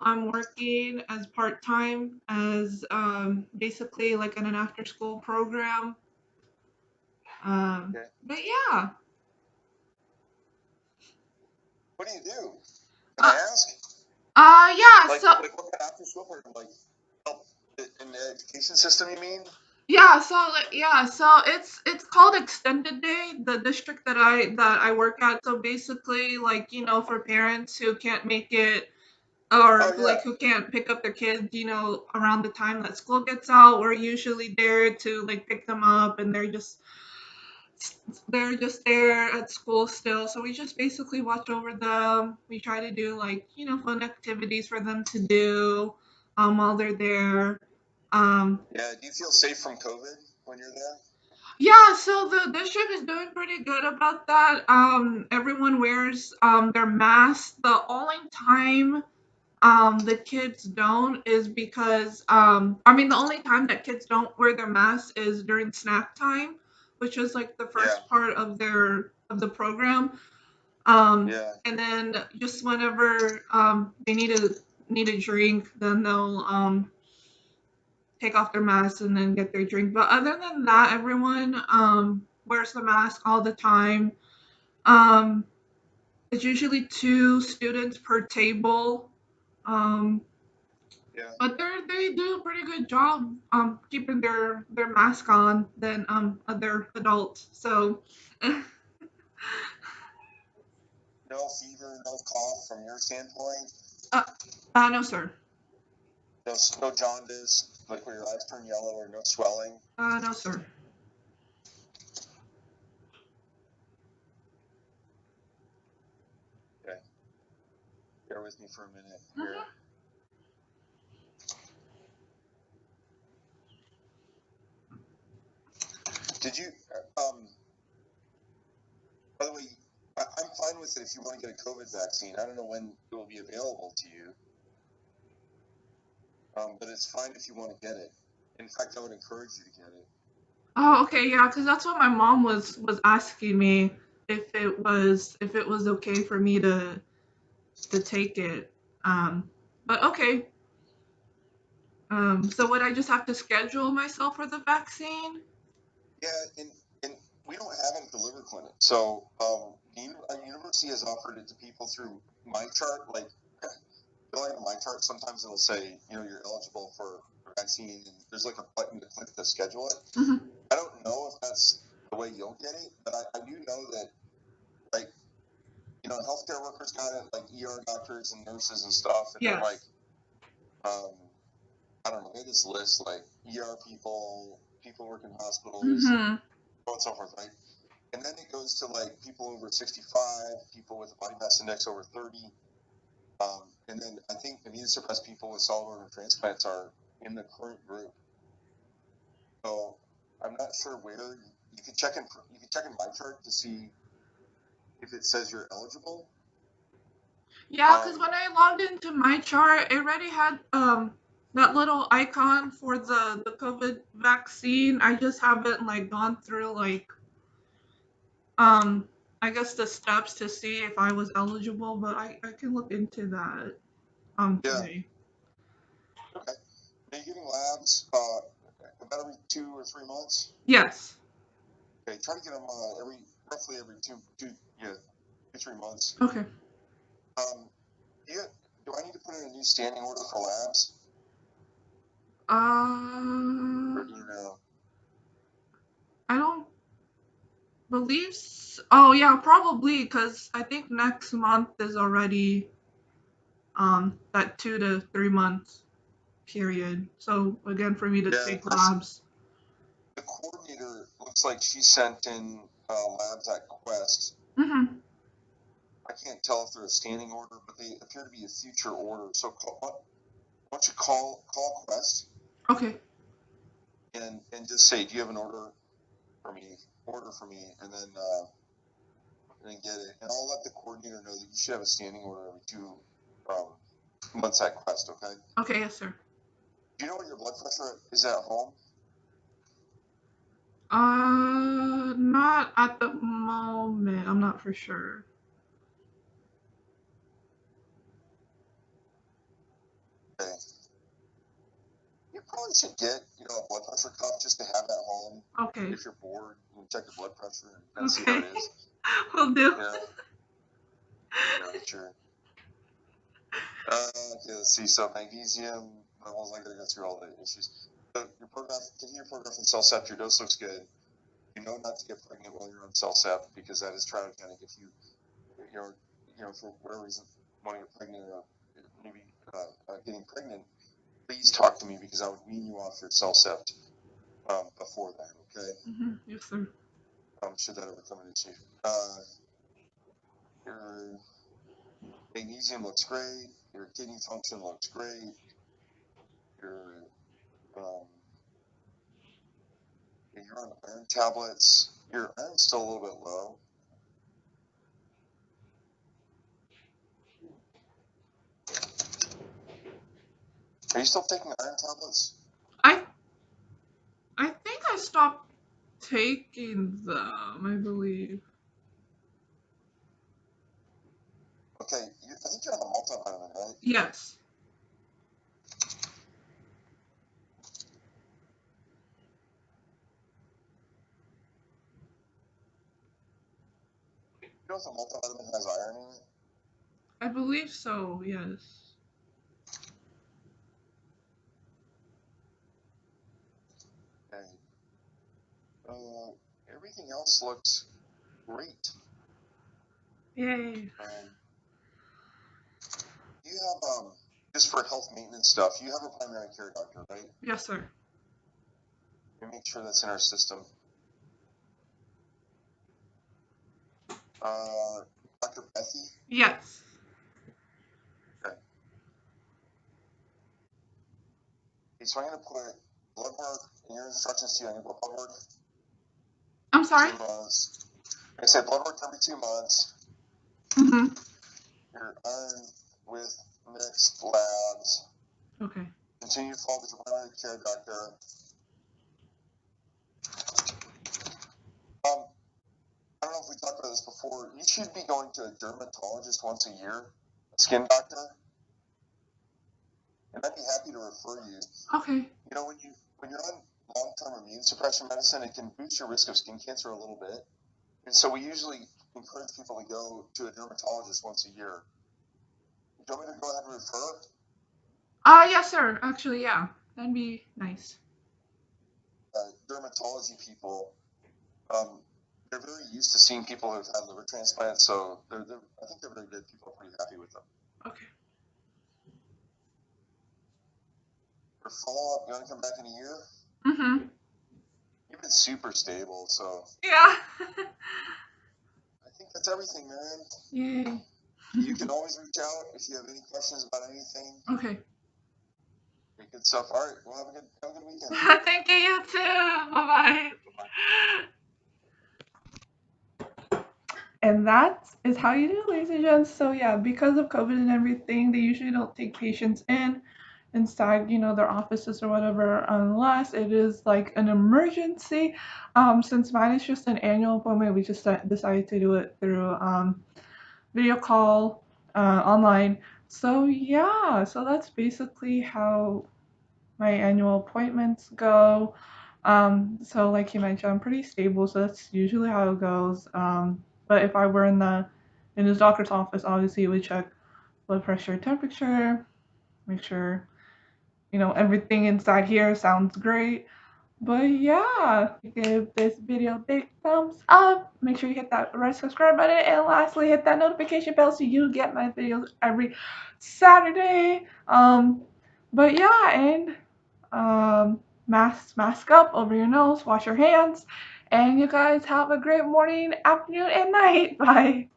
I'm working as part-time as basically like in an after-school program. Okay. But yeah. What do you do? Can I Uh, ask? yeah. Like, So like what kind of after school program? Like, help in the education system? You mean? yeah. So like, yeah. So it's called Extended Day. The district that I work at. So basically, like for parents who can't make it or Oh yeah. like who can't pick up their kids, around the time that school gets out, we're usually there to like pick them up, and they're just there at school still. So we just basically watch over them. We try to do like fun activities for them to do while they're there. Um, Yeah. Do you feel safe from COVID when you're there? yeah, so the district is doing pretty good about that. Everyone wears their masks. The only time the kids don't is because the only time that kids don't wear their masks is during snack time, which is like the Yeah. first part of the program. Yeah. And then just whenever they need a drink, then they'll take off their masks and then get their drink. But other than that, everyone wears the mask all the time. Um, it's usually two students per table. Um, Yeah. But they do a pretty good job keeping their mask on than other adults. So No fever, no cough from your standpoint. uh, no sir. No jaundice, like where your eyes turn yellow, or no swelling. No sir. Okay. Bear with me for a minute here. Mhm. Did you? By the way, I'm fine with it if you want to get a COVID vaccine. I don't know when it will be available to you, but it's fine if you want to get it. In fact, I would encourage you to get it. Oh, okay, yeah, because that's what my mom was asking me if it was okay for me to take it. But okay. So would I just have to schedule myself for the vaccine? Yeah, and we don't have it at the liver clinic. So the university has offered it to people through MyChart. Like filling out MyChart, sometimes it'll say, you're eligible for a vaccine, and there's like a button to click to schedule it. Hmm. I don't know if that's the way you'll get it, but I do know that, like, healthcare workers got it, like ER doctors and nurses and stuff, and then like, Yes. um, I don't know, they had this list like ER people work in hospitals, and Hmm. so on and so forth, right? And then it goes to like people over 65, people with a body mass index over 30. And then I think immunosuppressed people with solid organ transplants are in the current group. So I'm not sure where you can check in my chart to see if it says you're eligible. Yeah, because Um, when I logged into my chart, it already had that little icon for the COVID vaccine. I just haven't like gone through like um I guess the steps to see if I was eligible, but I can look into that yeah. today. Okay. Are you getting labs about every 2 or 3 months? Yes. Okay. Try to get them roughly every yeah, 2 3 months. Okay. Um, do, do I need to put in a new standing order for labs? Or Uh, do you know? I don't believe. Oh yeah, probably because I think next month is already that 2 to 3 months period. So again, for me to Yeah, take because labs. the coordinator looks like she sent in labs at Quest. Hmm. I can't tell if they're a standing order, but they appear to be a future order. So why don't you call Quest Okay. and just say, do you have an order for me? Order for me, and then get it. And I'll let the coordinator know that you should have a standing order every 2 months at Quest. Okay. Okay. Yes, sir. Do you know what your blood pressure is at home? Not at the moment. I'm not for sure. probably should get, a blood pressure cuff just to have at home. Okay. If you're bored, you can check your blood pressure and kind of see how Okay. it is. Will do. Yeah, sure. Okay, let's see. So magnesium levels, I gotta go through all the issues. So your continue your program from CellCept. Your dose looks good. You know not to get pregnant while you're on CellCept because that is traumatic if for whatever reason, want to get pregnant or maybe getting pregnant. Please talk to me because I would wean you off your CellCept before that. Okay. Yes, sir. Should that ever come an issue? Your magnesium looks great. Your kidney function looks great. Your you're on iron tablets. Your iron's still a little bit low. Are you still taking iron tablets? I think I stopped taking them, I believe. Okay, I think you're on the multivitamin, right? Yes. You know if the multivitamin has iron in it? I believe so, yes. Okay. Everything else looks great. Yay. You have, just for health maintenance stuff, you have a primary care doctor, right? Yes, sir. We make sure that's in our system. Dr. Bethy? Yes. Okay. So I'm going to put blood work in your instructions to you. I'm going to put blood work. I'm sorry? 2 months. I said blood work every 2 months. Mm-hmm. Your iron with mixed labs. Okay. Continue to follow with your primary care doctor. I don't know if we talked about this before. You should be going to a dermatologist once a year, a skin doctor, and I'd be happy to refer you. Okay. When you're on long-term immune suppression medicine, it can boost your risk of skin cancer a little bit, and so we usually encourage people to go to a dermatologist once a year. Do you want me to go ahead and refer? Yes, sir. Actually, yeah. That'd be nice. Dermatology people, they're very used to seeing people who've had liver transplants, so I think they're very good. People are pretty happy with them. Okay. For follow-up, you want to come back in a year? Mm-hmm. You've been super stable, so. Yeah. I think that's everything, man. Yay. You can always reach out if you have any questions about anything. Okay. Good stuff. All right. Well, have a good weekend. Thank you, you too. Bye-bye. And that is how you do, ladies and gents. So yeah, because of COVID and everything, they usually don't take patients inside, their offices or whatever, unless it is like an emergency. Since mine is just an annual appointment, we just decided to do it through video call online. So yeah, so that's basically how my annual appointments go. So like you mentioned, I'm pretty stable, so that's usually how it goes. But if I were in his doctor's office, obviously we check blood pressure, temperature, make sure everything inside here sounds great. But yeah, give this video a big thumbs up. Make sure you hit that red subscribe button, and lastly, hit that notification bell so you get my videos every Saturday. But yeah, and mask up over your nose, wash your hands, and you guys have a great morning, afternoon, and night. Bye.